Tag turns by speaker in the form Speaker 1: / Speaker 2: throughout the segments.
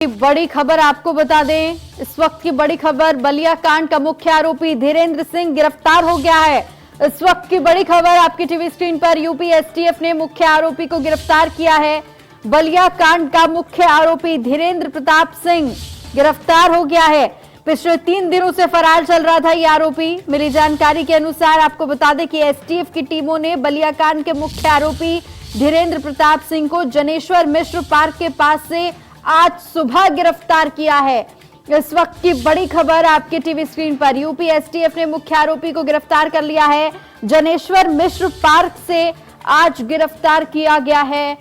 Speaker 1: बड़ी खबर आपको बता दें, इस वक्त की बड़ी खबर, बलिया कांड का मुख्य आरोपी धीरेन्द्र सिंह गिरफ्तार हो गया है। इस वक्त की बड़ी खबर आपकी टीवी स्क्रीन पर, यूपी एसटीएफ ने मुख्य आरोपी को गिरफ्तार किया है। बलिया कांड का मुख्य आरोपी धीरेन्द्र प्रताप सिंह गिरफ्तार हो गया है। पिछले 3 दिनों से फरार चल रहा था ये आरोपी। मिली जानकारी के अनुसार आपको बता दें कि एसटीएफ की टीमों ने बलिया कांड के मुख्य आरोपी धीरेन्द्र प्रताप सिंह को जनेश्वर मिश्र पार्क के पास से आज सुबह गिरफ्तार किया है। इस वक्त की बड़ी खबर आपके टीवी स्क्रीन पर, यूपी एसटीएफ ने मुख्य आरोपी को गिरफ्तार कर लिया है। जनेश्वर मिश्र पार्क से आज गिरफ्तार किया गया है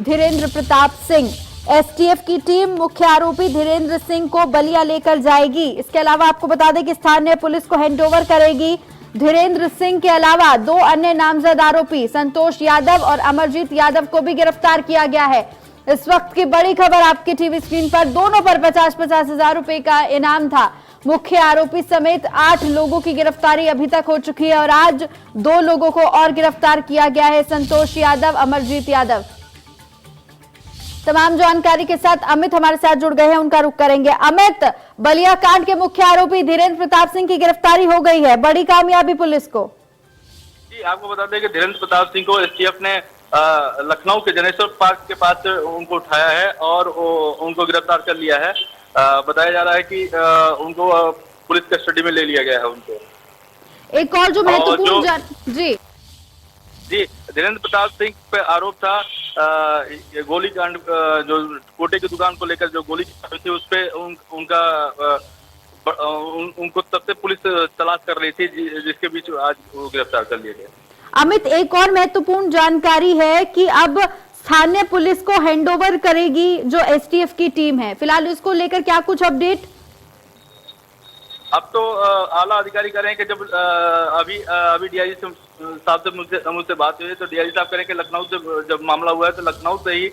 Speaker 1: धीरेन्द्र प्रताप सिंह। एसटीएफ की टीम मुख्य आरोपी धीरेन्द्र सिंह को बलिया लेकर जाएगी। इसके अलावा आपको बता दें कि स्थानीय पुलिस को हैंडओवर करेगी। धीरेन्द्र सिंह के अलावा 2 अन्य नामजद आरोपी संतोष यादव और अमरजीत यादव को भी गिरफ्तार किया गया है। इस वक्त की बड़ी खबर आपकी टीवी स्क्रीन पर, दोनों पर 50-50 हजार रुपए का इनाम था। मुख्य आरोपी समेत 8 लोगों की गिरफ्तारी अभी तक हो चुकी है और आज 2 लोगों को और गिरफ्तार किया गया है, संतोष यादव, अमरजीत यादव। तमाम जानकारी के साथ अमित हमारे साथ जुड़ गए हैं, उनका रुख करेंगे। अमित, बलिया कांड के मुख्य आरोपी धीरेन्द्र प्रताप सिंह की गिरफ्तारी हो गई है, बड़ी कामयाबी पुलिस को।
Speaker 2: जी, आपको बता दें कि धीरेन्द्र प्रताप सिंह को एसटीएफ ने लखनऊ के जनेश्वर पार्क के पास से उनको उठाया है और उनको गिरफ्तार कर लिया है। बताया जा रहा है कि उनको पुलिस कस्टडी में ले लिया गया है उनको।
Speaker 1: एक और जो महत्वपूर्ण
Speaker 2: जी, धीरेन्द्र प्रताप सिंह पे आरोप था गोलीकांड, जो कोटे की दुकान को लेकर जो गोली थी उस पे उनको तब से पुलिस तलाश कर रही थी, जिसके बीच आज वो गिरफ्तार कर लिए गए।
Speaker 1: अमित, एक और महत्वपूर्ण जानकारी है कि अब स्थानीय पुलिस को हैंडओवर करेगी जो एसटीएफ की टीम है। फिलहाल इसको लेकर क्या कुछ अपडेट?
Speaker 2: अब तो आला अधिकारी कह रहे हैं कि जब अभी डीआईजी साहब से मुझसे बात हुई है तो डीआईजी साहब कह रहे हैं कि लखनऊ से जब मामला हुआ है तो लखनऊ से ही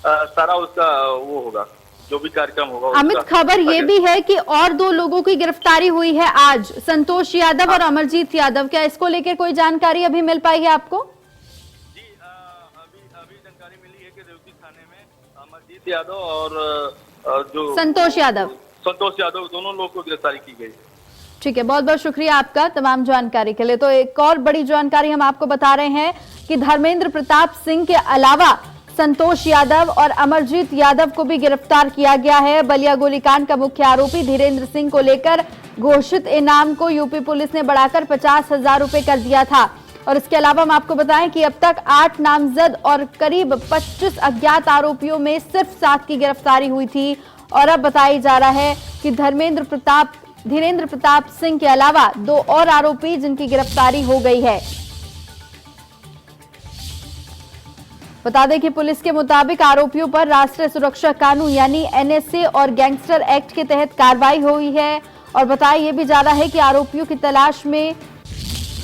Speaker 2: सारा उसका वो होगा, जो भी कार्यक्रम होगा।
Speaker 1: अमित, खबर ये भी है कि और 2 लोगों की गिरफ्तारी हुई है आज, संतोष यादव और अमरजीत यादव। क्या इसको लेकर कोई जानकारी अभी मिल पाई है आपको?
Speaker 2: जी, अभी जानकारी मिली है कि रेवती थाने में अमरजीत यादव और जो
Speaker 1: संतोष यादव
Speaker 2: दोनों लोग को गिरफ्तारी की गई।
Speaker 1: ठीक है, बहुत बहुत शुक्रिया आपका तमाम जानकारी के लिए। तो एक और बड़ी जानकारी हम आपको बता रहे हैं कि धर्मेंद्र प्रताप सिंह के अलावा संतोष यादव और अमरजीत यादव को भी गिरफ्तार किया गया है। बलिया गोलीकांड का मुख्य आरोपी धीरेन्द्र सिंह को लेकर घोषित इनाम को यूपी पुलिस ने बढ़ाकर 50,000 रुपए कर दिया था। और इसके अलावा हम आपको बताएं कि अब तक 8 नामजद और करीब 25 अज्ञात आरोपियों में सिर्फ 7 की गिरफ्तारी हुई थी। और अब बताया जा रहा है कि धीरेन्द्र प्रताप सिंह के अलावा 2 और आरोपी जिनकी गिरफ्तारी हो गई है। बता दें कि पुलिस के मुताबिक आरोपियों पर राष्ट्रीय सुरक्षा कानून यानी एनएसए और गैंगस्टर एक्ट के तहत कार्रवाई हुई है। और बताया यह भी जा रहा है कि आरोपियों की तलाश में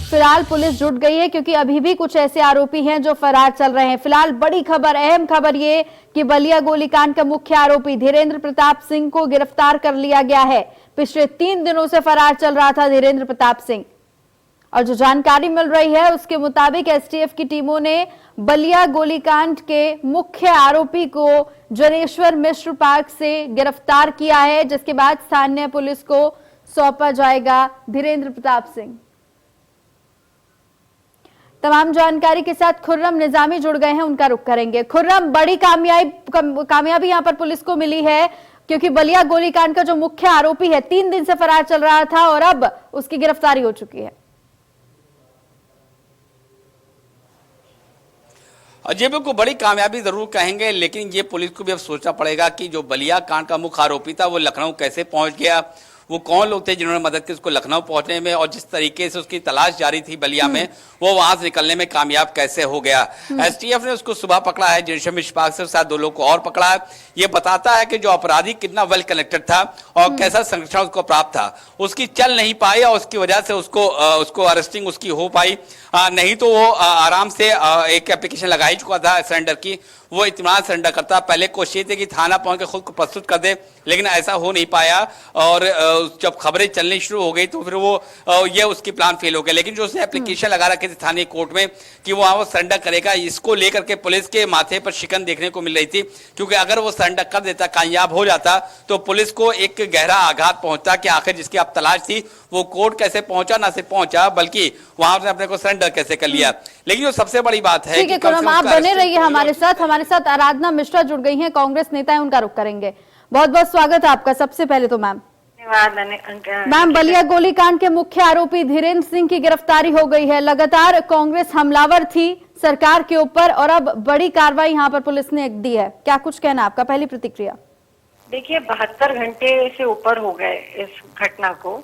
Speaker 1: फिलहाल पुलिस जुट गई है, क्योंकि अभी भी कुछ ऐसे आरोपी हैं जो फरार चल रहे हैं। फिलहाल बड़ी खबर, अहम खबर ये कि बलिया गोलीकांड का मुख्य आरोपी धीरेन्द्र प्रताप सिंह को गिरफ्तार कर लिया गया है। पिछले 3 दिनों से फरार चल रहा था धीरेन्द्र प्रताप सिंह। और जो जानकारी मिल रही है उसके मुताबिक एसटीएफ की टीमों ने बलिया गोलीकांड के मुख्य आरोपी को जनेश्वर मिश्र पार्क से गिरफ्तार किया है, जिसके बाद स्थानीय पुलिस को सौंपा जाएगा धीरेन्द्र प्रताप सिंह। तमाम जानकारी के साथ खुर्रम निजामी जुड़ गए हैं, उनका रुख करेंगे। खुर्रम, बड़ी कामयाबी यहां पर पुलिस को मिली है, क्योंकि बलिया गोलीकांड का जो मुख्य आरोपी है 3 दिन से फरार चल रहा था और अब उसकी गिरफ्तारी हो चुकी है।
Speaker 3: अजय को बड़ी कामयाबी जरूर कहेंगे, लेकिन ये पुलिस को भी अब सोचना पड़ेगा कि जो बलिया कांड का मुख्य आरोपी था वो लखनऊ कैसे पहुंच गया, वो कौन लोग थे जिन्होंने मदद की उसको लखनऊ पहुंचने में, और जिस तरीके से उसकी तलाश जारी थी बलिया में वो वहां से निकलने में कामयाब कैसे हो गया। एसटीएफ ने उसको सुबह पकड़ा है, जनेश्वर मिश्र पार्क से साथ 2 लोग को और पकड़ा है। ये बताता है कि जो अपराधी कितना वेल कनेक्टेड था और कैसा संरक्षण उसको प्राप्त था। उसकी चल नहीं पाई और उसकी वजह से उसको अरेस्टिंग उसकी हो पाई, नहीं तो वो आराम से एक एप्लीकेशन लगा ही चुका था सरेंडर की, वो इत्मीनान सरेंडर करता। पहले कोशिश थी कि थाना पहुंच के खुद को प्रस्तुत कर दे, लेकिन ऐसा हो नहीं पाया और जब खबरें चलनी शुरू हो गई तो फिर वो ये उसकी प्लान फेल हो गया। लेकिन जो उसने एप्लीकेशन लगा रखी थी स्थानीय कोर्ट में कि वो सरेंडर करेगा, इसको लेकर के पुलिस के माथे पर शिकन देखने को मिल रही थी, क्योंकि अगर वो सरेंडर कर देता, कामयाब हो जाता, तो पुलिस को एक गहरा आघात पहुंचता कि आखिर जिसकी अब तलाश थी वो कोर्ट कैसे पहुंचा, ना सिर्फ पहुंचा बल्कि वहां उसने अपने को सरेंडर कैसे कर लिया। लेकिन जो सबसे बड़ी बात है,
Speaker 1: ठीक है खुर्रम, आप बने रहिए हमारे साथ आराधना मिश्रा जुड़ गई हैं, कांग्रेस नेता है, उनका रुख करेंगे। बहुत बहुत स्वागत है आपका। सबसे पहले तो मैम बलिया गोलीकांड के मुख्य आरोपी धीरेन्द्र सिंह की गिरफ्तारी हो गई है। लगातार कांग्रेस हमलावर थी सरकार के ऊपर और अब बड़ी कार्रवाई यहां पर पुलिस ने दी है, क्या कुछ कहना आपका, पहली प्रतिक्रिया?
Speaker 4: देखिए 72 घंटे से ऊपर हो गए इस घटना को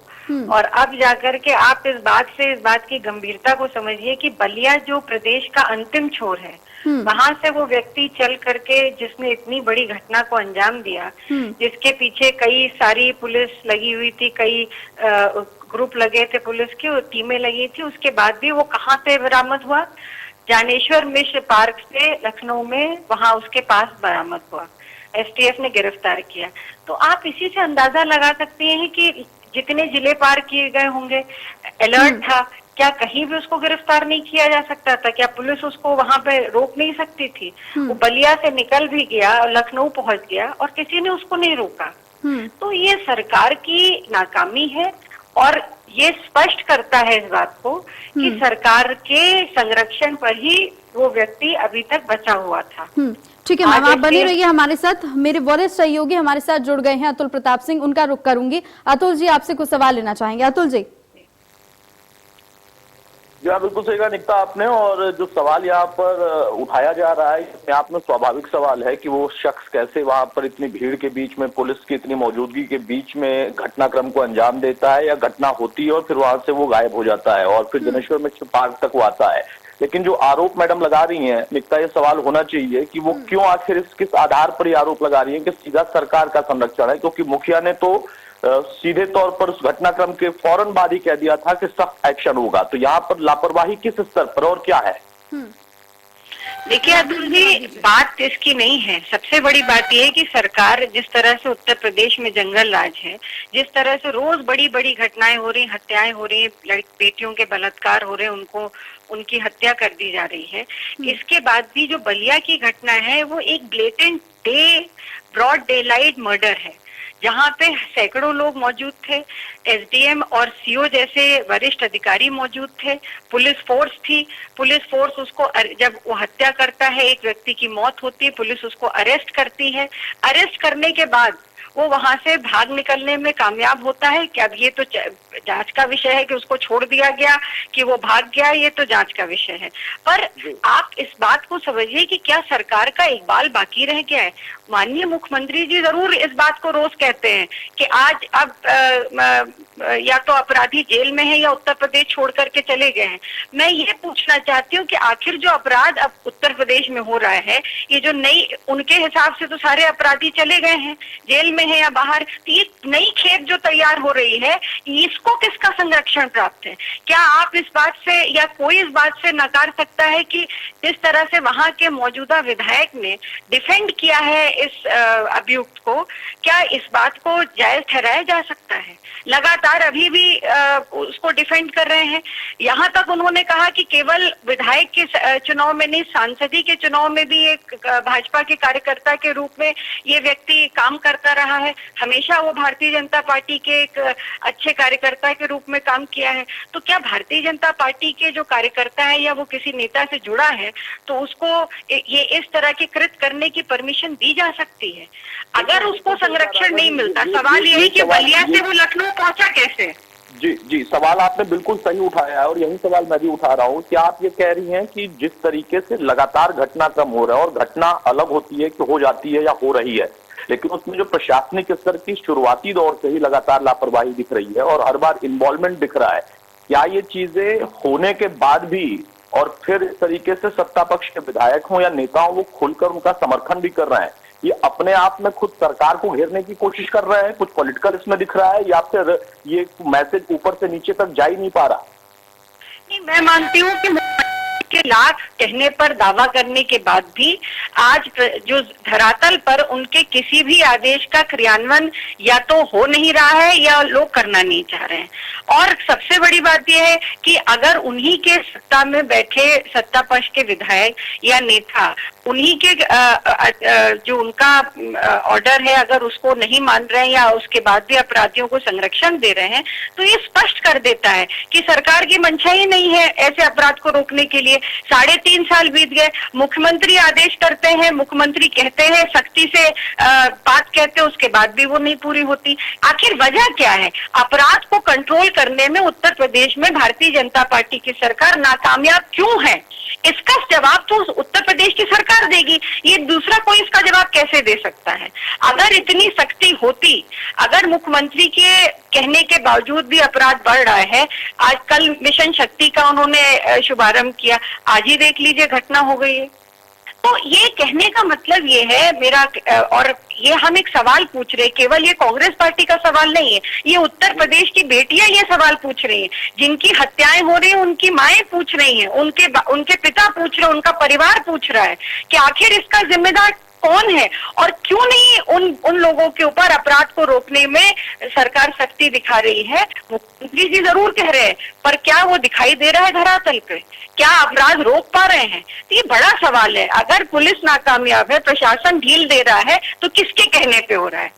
Speaker 4: और अब जाकर के आप इस बात की गंभीरता को समझिए कि बलिया जो प्रदेश का अंतिम छोर है, वहां से वो व्यक्ति चल करके जिसने इतनी बड़ी घटना को अंजाम दिया, जिसके पीछे कई सारी पुलिस लगी हुई थी, कई ग्रुप लगे थे पुलिस की, टीमें लगी थी, उसके बाद भी वो कहाँ से बरामद हुआ? ज्ञानेश्वर मिश्र पार्क से लखनऊ में, वहां उसके पास बरामद हुआ, एसटीएफ ने गिरफ्तार किया। तो आप इसी से अंदाजा लगा सकते हैं कि जितने जिले पार किए गए होंगे, अलर्ट था, क्या कहीं भी उसको गिरफ्तार नहीं किया जा सकता था? क्या पुलिस उसको वहां पे रोक नहीं सकती थी? वो बलिया से निकल भी गया, लखनऊ पहुंच गया और किसी ने उसको नहीं रोका। तो ये सरकार की नाकामी है और ये स्पष्ट करता है इस बात को कि सरकार के संरक्षण पर ही वो व्यक्ति अभी तक बचा हुआ था।
Speaker 1: ठीक है मैम, आप बने रहिए हमारे साथ। मेरे वरिष्ठ सहयोगी हमारे साथ जुड़ गए हैं, अतुल प्रताप सिंह, उनका रुख करूंगी। अतुल जी, आपसे कुछ सवाल लेना चाहेंगे? अतुल जी।
Speaker 5: जी हाँ, बिल्कुल सही कहा निकिता आपने। और जो सवाल यहाँ पर उठाया जा रहा है, अपने आप में स्वाभाविक सवाल है कि वो शख्स कैसे वहां पर इतनी भीड़ के बीच में, पुलिस की इतनी मौजूदगी के बीच में घटनाक्रम को अंजाम देता है, या घटना होती है और फिर वहां से वो गायब हो जाता है और फिर ज्ञानेश्वर मिश्र पार्क तक वो आता है। लेकिन जो आरोप मैडम लगा रही हैं निकिता, ये सवाल होना चाहिए कि वो क्यों आखिर किस आधार पर ये आरोप लगा रही है कि सीधा सरकार का संरक्षण है, क्योंकि मुखिया ने तो सीधे तौर पर उस घटनाक्रम के फौरन बाद ही कह दिया था कि सख्त एक्शन होगा। तो यहाँ पर लापरवाही किस स्तर पर और क्या है?
Speaker 4: देखिए अतुल जी, बात इसकी नहीं है। सबसे बड़ी बात यह है कि सरकार जिस तरह से उत्तर प्रदेश में जंगल राज है, जिस तरह से रोज बड़ी बड़ी घटनाएं हो रही, हत्याएं हो रही, बेटियों के बलात्कार हो रहे, उनकी हत्या कर दी जा रही है, इसके बाद भी जो बलिया की घटना है वो एक blatant broad daylight murder है, जहाँ पे सैकड़ों लोग मौजूद थे, एसडीएम और सीओ जैसे वरिष्ठ अधिकारी मौजूद थे, पुलिस फोर्स थी। पुलिस फोर्स उसको, जब वो हत्या करता है, एक व्यक्ति की मौत होती है, पुलिस उसको अरेस्ट करती है। अरेस्ट करने के बाद वो वहां से भाग निकलने में कामयाब होता है। क्या अब ये तो जांच का विषय है कि उसको छोड़ दिया गया, कि वो भाग गया, ये तो जांच का विषय है। पर आप इस बात को समझिए कि क्या सरकार का इकबाल बाकी रह गया है? माननीय मुख्यमंत्री जी जरूर इस बात को रोज कहते हैं कि आज अब या तो अपराधी जेल में है या उत्तर प्रदेश छोड़ करके चले गए हैं। मैं ये पूछना चाहती हूँ कि आखिर जो अपराध अब उत्तर प्रदेश में हो रहा है, ये जो नई, उनके हिसाब से तो सारे अपराधी चले गए हैं, जेल में है या बाहर, तो ये नई खेप जो तैयार हो रही है, इसको किसका संरक्षण प्राप्त है? क्या आप इस बात से या कोई इस बात से नकार सकता है कि जिस तरह से वहां के मौजूदा विधायक ने डिफेंड किया है इस अभियुक्त को, क्या इस बात को जायज ठहराया जा सकता है? लगातार अभी भी उसको डिफेंड कर रहे हैं। यहाँ तक उन्होंने कहा कि केवल विधायक के चुनाव में नहीं, सांसदी के चुनाव में भी एक भाजपा के कार्यकर्ता के रूप में ये व्यक्ति काम करता रहा है। हमेशा वो भारतीय जनता पार्टी के एक अच्छे कार्यकर्ता के रूप में काम किया है। तो क्या भारतीय जनता पार्टी के जो कार्यकर्ता है या वो किसी नेता से जुड़ा है, तो उसको ये इस तरह के कृत्य करने की परमिशन दी जा सकती है? अगर उसको संरक्षण नहीं मिलता, सवाल ये है कि बलिया से वो लखनऊ पहुंचा कैसे?
Speaker 5: जी, सवाल आपने बिल्कुल सही उठाया है और यही सवाल मैं भी उठा रहा हूँ। क्या आप ये कह रही हैं कि जिस तरीके से लगातार घटनाक्रम हो रहा है, और घटना अलग होती है कि हो जाती है या हो रही है, लेकिन उसमें जो प्रशासनिक स्तर की शुरुआती दौर से ही लगातार लापरवाही दिख रही है और हर बार इन्वॉल्वमेंट दिख रहा है, क्या ये चीजें होने के बाद भी और फिर इस तरीके से सत्ता पक्ष के विधायक हों या नेता हों, वो खुलकर उनका समर्थन भी कर रहे हैं, ये अपने आप में खुद सरकार को घेरने की कोशिश कर रहे हैं? कुछ पॉलिटिकल इसमें दिख रहा है या फिर ये मैसेज ऊपर से नीचे तक जा ही नहीं पा रहा?
Speaker 4: नहीं, मैं मानती हूँ कि के लाख कहने पर दावा करने के बाद भी आज जो धरातल पर उनके किसी भी आदेश का क्रियान्वयन या तो हो नहीं रहा है या लोग करना नहीं चाह रहे हैं। और सबसे बड़ी बात यह है कि अगर उन्हीं के सत्ता में बैठे सत्ता पक्ष के विधायक या नेता उन्हीं के जो उनका ऑर्डर है अगर उसको नहीं मान रहे हैं या उसके बाद भी अपराधियों को संरक्षण दे रहे हैं, तो ये स्पष्ट कर देता है कि सरकार की मंशा ही नहीं है ऐसे अपराध को रोकने के लिए। 3.5 साल बीत गए, मुख्यमंत्री आदेश करते हैं, मुख्यमंत्री कहते हैं, सख्ती से बात कहते हैं, उसके बाद भी वो नहीं पूरी होती। आखिर वजह क्या है? अपराध को कंट्रोल करने में उत्तर प्रदेश में भारतीय जनता पार्टी की सरकार नाकामयाब क्यों है? इसका जवाब तो उत्तर प्रदेश की सरकार देगी, ये दूसरा कोई इसका जवाब कैसे दे सकता है? अगर इतनी सख्ती होती, अगर मुख्यमंत्री के कहने के बावजूद भी अपराध बढ़ रहा है, आज कल मिशन शक्ति का उन्होंने शुभारंभ किया, आज ही देख लीजिए घटना हो गई है। तो ये कहने का मतलब ये है मेरा, और ये हम एक सवाल पूछ रहे हैं, केवल ये कांग्रेस पार्टी का सवाल नहीं है, ये उत्तर प्रदेश की बेटियां ये सवाल पूछ रही हैं, जिनकी हत्याएं हो रही हैं उनकी माएं पूछ रही हैं, उनके पिता पूछ रहे हैं, उनका परिवार पूछ रहा है कि आखिर इसका जिम्मेदार कौन है और क्यों नहीं उन लोगों के ऊपर अपराध को रोकने में सरकार सख्ती दिखा रही है। मुख्यमंत्री जी जरूर कह रहे हैं, पर क्या वो दिखाई दे रहा है धरातल पे? क्या अपराध रोक पा रहे हैं? तो ये बड़ा सवाल है। अगर पुलिस नाकामयाब है, प्रशासन ढील दे रहा है, तो किसके कहने पे हो रहा है?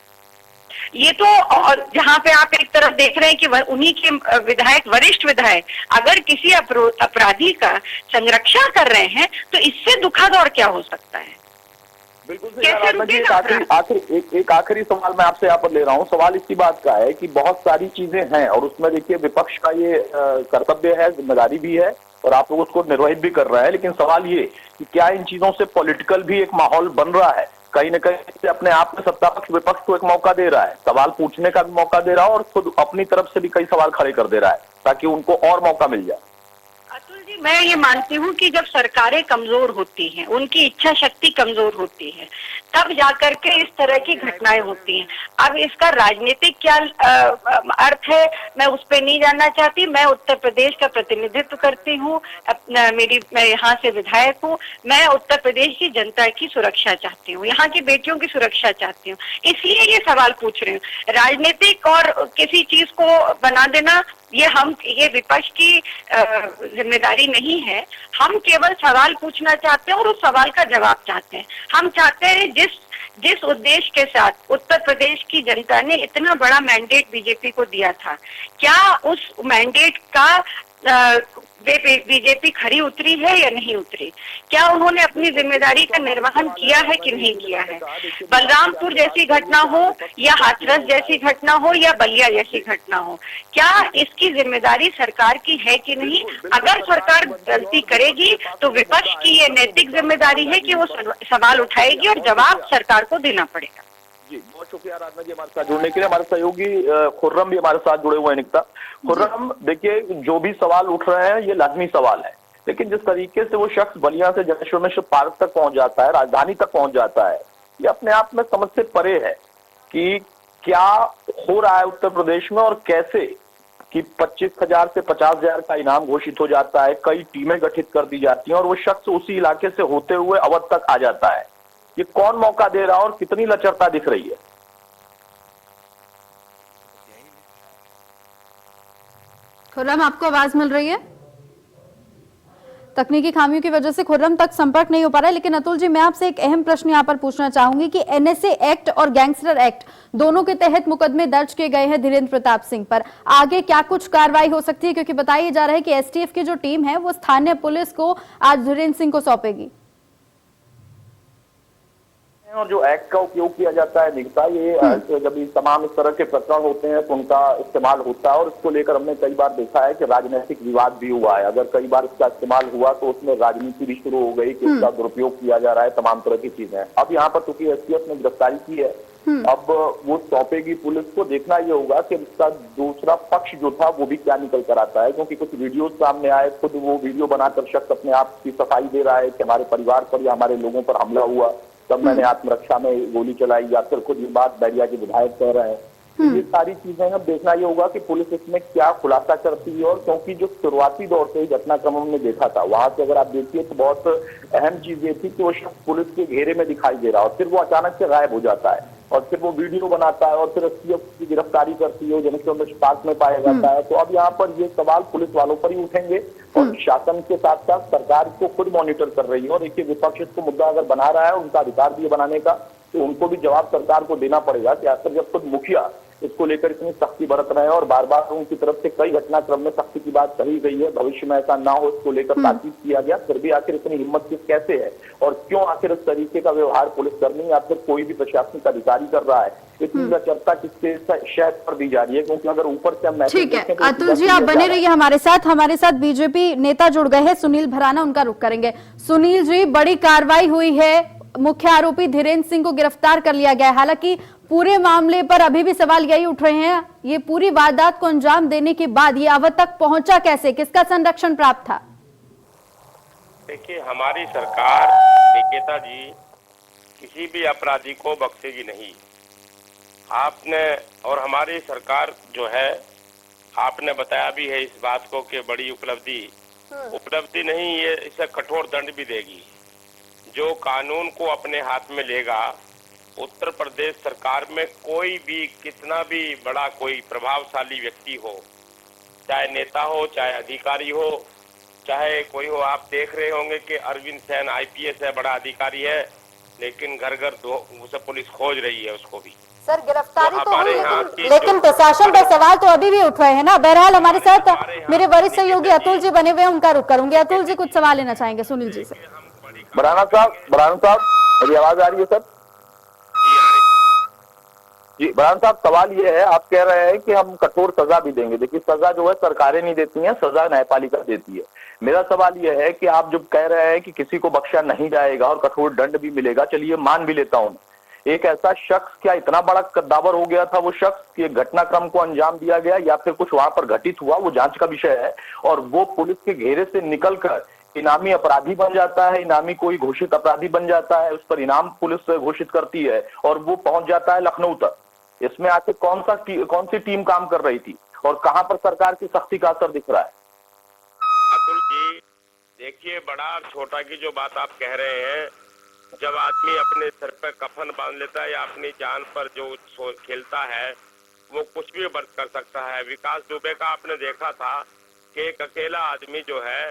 Speaker 4: ये तो, और जहाँ पे आप एक तरफ देख रहे हैं कि उन्हीं के विधायक, वरिष्ठ विधायक अगर किसी अपराधी का संरक्षण कर रहे हैं, तो इससे दुखद और क्या हो सकता है?
Speaker 5: बिल्कुल सही। एक आखिरी सवाल मैं आपसे यहाँ पर ले रहा हूँ। सवाल इसी बात का है कि बहुत सारी चीजें हैं और उसमें देखिए विपक्ष का ये कर्तव्य है, जिम्मेदारी भी है और आप लोग उसको निर्वहित भी कर रहे हैं, लेकिन सवाल ये कि क्या इन चीजों से पॉलिटिकल भी एक माहौल बन रहा है? कहीं न कहीं से अपने आप में सत्ता पक्ष विपक्ष को एक मौका दे रहा है, सवाल पूछने का भी मौका दे रहा है और खुद अपनी तरफ से भी कई सवाल खड़े कर दे रहा है ताकि उनको और मौका मिल जाए।
Speaker 4: अतुल जी, मैं ये मानती हूँ कि जब सरकारें कमजोर होती हैं, उनकी इच्छा शक्ति कमजोर होती है, तब जाकर के इस तरह की घटनाएं होती हैं। अब इसका राजनीतिक क्या अर्थ है, मैं उस पर नहीं जानना चाहती। मैं उत्तर प्रदेश का प्रतिनिधित्व करती हूँ, मैं यहाँ से विधायक हूँ। मैं उत्तर प्रदेश की जनता की सुरक्षा चाहती हूँ, यहाँ की बेटियों की सुरक्षा चाहती हूँ, इसलिए ये सवाल पूछ रही हूँ। राजनीतिक और किसी चीज को बना देना ये विपक्ष की जिम्मेदारी नहीं है। हम केवल सवाल पूछना चाहते हैं और उस सवाल का जवाब चाहते हैं। हम चाहते हैं जिस उद्देश्य के साथ उत्तर प्रदेश की जनता ने इतना बड़ा मैंडेट बीजेपी को दिया था, क्या उस मैंडेट का बीजेपी खरी उतरी है या नहीं उतरी? क्या उन्होंने अपनी जिम्मेदारी का निर्वहन किया है कि नहीं किया है? बलरामपुर जैसी घटना हो या हाथरस जैसी घटना हो या बलिया जैसी घटना हो, क्या इसकी जिम्मेदारी सरकार की है कि नहीं? अगर सरकार गलती करेगी तो विपक्ष की ये नैतिक जिम्मेदारी है कि वो सवाल उठाएगी और जवाब सरकार को देना पड़ेगा।
Speaker 5: जी, बहुत शुक्रिया आराधना जी हमारे साथ जुड़ने के लिए। हमारे सहयोगी खुर्रम भी हमारे साथ जुड़े हुए हैं। निकिता, खुर्रम, देखिए जो भी सवाल उठ रहे हैं ये लाजमी सवाल है, लेकिन जिस तरीके से वो शख्स बलिया से जनेश्वर मिश्र पार्क तक पहुंच जाता है, राजधानी तक पहुंच जाता है, ये अपने आप में समझ से परे है कि क्या हो रहा है उत्तर प्रदेश में और कैसे कि 25,000 से 50,000 का इनाम घोषित हो जाता है, कई टीमें गठित कर दी जाती हैं और वो शख्स उसी इलाके से होते हुए अवध तक आ जाता है। ये कौन मौका दे रहा है और कितनी लचरता दिख रही है?
Speaker 1: खुर्रम, आपको आवाज मिल रही है? तकनीकी खामियों की वजह से खुर्रम तक संपर्क नहीं हो पा रहा है, लेकिन अतुल जी मैं आपसे एक अहम प्रश्न यहां पर पूछना चाहूंगी कि एनएसए एक्ट और गैंगस्टर एक्ट दोनों के तहत मुकदमे दर्ज किए गए हैं धीरेन्द्र प्रताप सिंह पर। आगे क्या कुछ कार्रवाई हो सकती है, क्योंकि बताया जा रहा है कि एसटीएफ की जो टीम है वो स्थानीय पुलिस को आज धीरेन्द्र सिंह को सौंपेगी।
Speaker 5: और जो एक्ट का उपयोग किया जाता है निकिता, ये जब इस तमाम इस तरह के प्रकरण होते हैं तो उनका इस्तेमाल होता है और इसको लेकर हमने कई बार देखा है कि राजनीतिक विवाद भी हुआ है। अगर कई बार इसका इस्तेमाल हुआ तो उसमें राजनीति भी शुरू हो गई कि इसका दुरुपयोग किया जा रहा है, तमाम तरह की चीजें। अब यहाँ पर चूंकि एसटीएफ ने गिरफ्तारी की है, अब वो सौंपेगी पुलिस को। देखना ये होगा कि इसका दूसरा पक्ष जो था वो भी क्या निकल कर आता है, क्योंकि कुछ वीडियो सामने आए, खुद वो वीडियो बनाकर शख्स अपने आप की सफाई दे रहा है कि हमारे परिवार पर या हमारे लोगों पर हमला हुआ तब मैंने आत्मरक्षा में गोली चलाई, या फिर खुद ये बात बैरिया के विधायक कह रहे हैं। ये सारी चीजें अब देखना ये होगा कि पुलिस इसमें क्या खुलासा करती है। और क्योंकि जो शुरुआती दौर से घटनाक्रम हमने देखा था, वहां से अगर आप देखिए तो बहुत अहम चीज ये थी कि वो शख्स पुलिस के घेरे में दिखाई दे रहा और फिर वो अचानक से गायब हो जाता है और फिर वो वीडियो बनाता है और फिर एसटीएफ की गिरफ्तारी करती है, जनरल पार्क में पाया जाता है। तो अब यहाँ पर ये सवाल पुलिस वालों पर ही उठेंगे और शासन के साथ साथ सरकार को खुद मॉनिटर कर रही है। और देखिए विपक्ष इसको मुद्दा अगर बना रहा है, उनका अधिकार भी है बनाने का, तो उनको भी जवाब सरकार को देना पड़ेगा कि आखिर जब खुद मुखिया इसको लेकर इतनी सख्ती बरत रहे हैं और बार बार उनकी तरफ से कई घटनाक्रम में सख्ती की बात कही गई है, भविष्य में ऐसा ना हो इसको लेकर ताकीद किया गया, फिर भी आखिर इतनी हिम्मत कैसे है और क्यों आखिर इस तरीके का व्यवहार पुलिस करनी या फिर कोई भी प्रशासनिक अधिकारी कर रहा है, इतनी चर्चा किसके शहद पर दी जा रही है। क्योंकि अगर ऊपर से हम
Speaker 1: ठीक है अतुल जी, आप बने रहिए हमारे साथ बीजेपी नेता जुड़ गए हैं सुनील भराना, उनका रुख करेंगे। सुनील जी, बड़ी कार्रवाई हुई है, मुख्य आरोपी धीरेन्द्र सिंह को गिरफ्तार कर लिया गया है। हालांकि पूरे मामले पर अभी भी सवाल यही उठ रहे हैं, ये पूरी वारदात को अंजाम देने के बाद ये अवध तक पहुंचा कैसे, किसका संरक्षण प्राप्त था?
Speaker 6: देखिए, हमारी सरकार निकेता जी किसी भी अपराधी को बख्शेगी नहीं। आपने और हमारी सरकार जो है, आपने बताया भी है इस बात को कि बड़ी उपलब्धि नहीं, ये इसे कठोर दंड भी देगी। जो कानून को अपने हाथ में लेगा, उत्तर प्रदेश सरकार में कोई भी कितना भी बड़ा कोई प्रभावशाली व्यक्ति हो, चाहे नेता हो, चाहे अधिकारी हो, चाहे कोई हो, आप देख रहे होंगे कि अरविंद सैन आईपीएस है, बड़ा अधिकारी है, लेकिन घर घर उसे पुलिस खोज रही है उसको भी।
Speaker 1: सर गिरफ्तारी तो हुई, लेकिन प्रशासन पर सवाल तो अभी भी उठ रहे हैं ना। बहरहाल हमारे साथ मेरे वरिष्ठ सहयोगी अतुल जी बने हुए हैं, उनका रुख करूंगी। अतुल जी कुछ सवाल लेना चाहेंगे सुनील जी से?
Speaker 5: भराना साहब, मेरी आवाज आ रही है सर? जी भराना साहब, सवाल ये है, आप कह रहे हैं कि हम कठोर सजा भी देंगे। देखिए, सजा जो है सरकारें नहीं देती हैं, सजा न्यायपालिका देती है। मेरा सवाल ये है कि आप जब कह रहे हैं कि किसी को बख्शा नहीं जाएगा और कठोर दंड भी मिलेगा, चलिए मान भी लेता हूं, एक ऐसा शख्स क्या इतना बड़ा कद्दावर हो गया था वो शख्स कि घटनाक्रम को अंजाम दिया गया या फिर कुछ वहां पर घटित हुआ, वो जांच का विषय है, और वो पुलिस के घेरे से निकलकर इनामी अपराधी बन जाता है, इनामी कोई घोषित अपराधी बन जाता है, उस पर इनाम पुलिस घोषित करती है और वो पहुंच जाता है लखनऊ तक। इसमें आखिर कौन सी टीम काम कर रही थी और कहां पर सरकार की सख्ती का असर दिख रहा है?
Speaker 6: अतुल जी, देखिए, बड़ा और छोटा की जो बात आप कह रहे हैं, जब आदमी अपने सर पर कफन बांध लेता है या अपनी जान पर जो खेलता है, वो कुछ भी बर्दाश्त कर सकता है। विकास दुबे का आपने देखा था कि एक अकेला आदमी जो है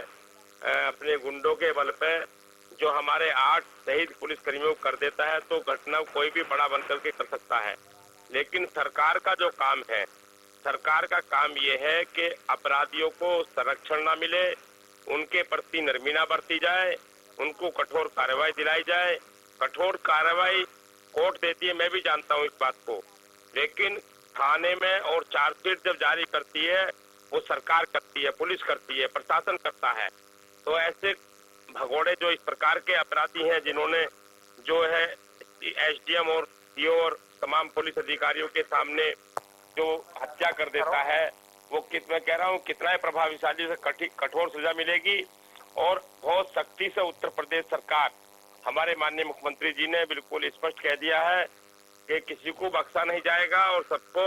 Speaker 6: अपने गुंडों के बल पे जो हमारे 8 शहीद पुलिसकर्मियों को कर देता है, तो घटना कोई भी बड़ा बनकर के कर सकता है। लेकिन सरकार का जो काम है, सरकार का काम ये है कि अपराधियों को संरक्षण ना मिले, उनके प्रति नरमी ना बरती जाए, उनको कठोर कार्रवाई दिलाई जाए। कठोर कार्रवाई कोर्ट देती है, मैं भी जानता हूँ इस बात को, लेकिन थाने में और चार्जशीट जब जारी करती है वो सरकार करती है, पुलिस करती है, प्रशासन करता है। तो ऐसे भगोड़े जो इस प्रकार के अपराधी हैं, जिन्होंने जो है एसडीएम और सीओ और तमाम पुलिस अधिकारियों के सामने जो हत्या कर देता है, वो मैं कह रहा हूँ कितना ही प्रभावशाली से कठोर सजा मिलेगी। और बहुत सख्ती से उत्तर प्रदेश सरकार, हमारे माननीय मुख्यमंत्री जी ने बिल्कुल स्पष्ट कह दिया है कि किसी को बख्शा नहीं जाएगा और सबको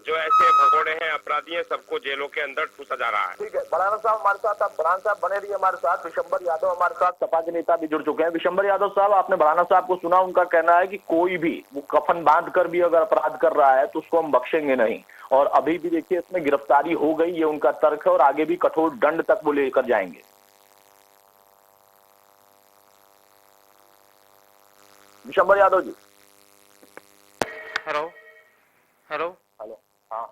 Speaker 6: जो ऐसे भगोड़े हैं, अपराधी हैं, सबको जेलों के अंदर ठूसा जा रहा है।
Speaker 5: ठीक है, भराना साहब हमारे साथ, आप भराना साहब बने रहिए हमारे साथ। विशंबर यादव हमारे साथ, सपा के नेता भी जुड़ चुके हैं। विशंबर यादव साहब, आपने भराना साहब को सुना, उनका कहना है कि कोई भी वो कफन बांध कर भी अगर अपराध कर रहा है तो उसको हम बख्शेंगे नहीं, और अभी भी देखिए इसमें गिरफ्तारी हो गई, ये उनका तर्क है, और आगे भी कठोर दंड तक वो लेकर जाएंगे। विशंबर यादव जी।
Speaker 6: हेलो।
Speaker 5: हेलो, हाँ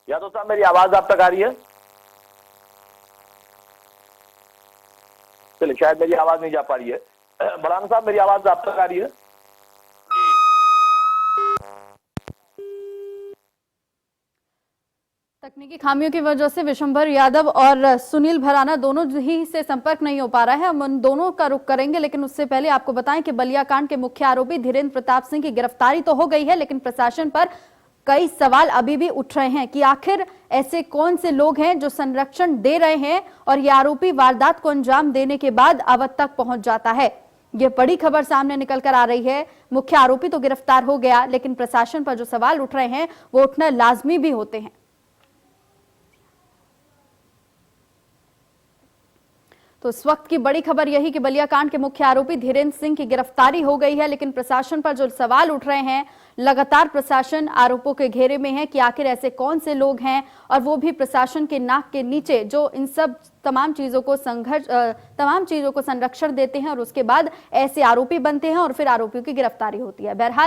Speaker 5: यादव साहब, मेरी आवाज आप तक आ रही है? चलिए, शायद मेरी आवाज नहीं जा पा रही है। भराना साहब, मेरी आवाज आप तक आ रही है?
Speaker 1: तकनीकी खामियों की वजह से विशंबर यादव और सुनील भराना दोनों ही से संपर्क नहीं हो पा रहा है। हम उन दोनों का रुख करेंगे, लेकिन उससे पहले आपको बताएं कि बलिया कांड के मुख्य आरोपी धीरेन्द्र प्रताप सिंह की गिरफ्तारी तो हो गई है, लेकिन प्रशासन पर कई सवाल अभी भी उठ रहे हैं कि आखिर ऐसे कौन से लोग हैं जो संरक्षण दे रहे हैं और ये आरोपी वारदात को अंजाम देने के बाद अवध तक पहुंच जाता है। ये बड़ी खबर सामने निकल कर आ रही है। मुख्य आरोपी तो गिरफ्तार हो गया, लेकिन प्रशासन पर जो सवाल उठ रहे हैं वो उठना लाजमी भी होते हैं। तो इस वक्त की बड़ी खबर यही कि बलिया कांड के मुख्य आरोपी धीरेन्द्र सिंह की गिरफ्तारी हो गई है, लेकिन प्रशासन पर जो सवाल उठ रहे हैं, लगातार प्रशासन आरोपों के घेरे में है कि आखिर ऐसे कौन से लोग हैं, और वो भी प्रशासन के नाक के नीचे, जो इन सब तमाम चीजों को संरक्षण देते हैं और उसके बाद ऐसे आरोपी बनते हैं और फिर आरोपियों की गिरफ्तारी होती है। बहरहाल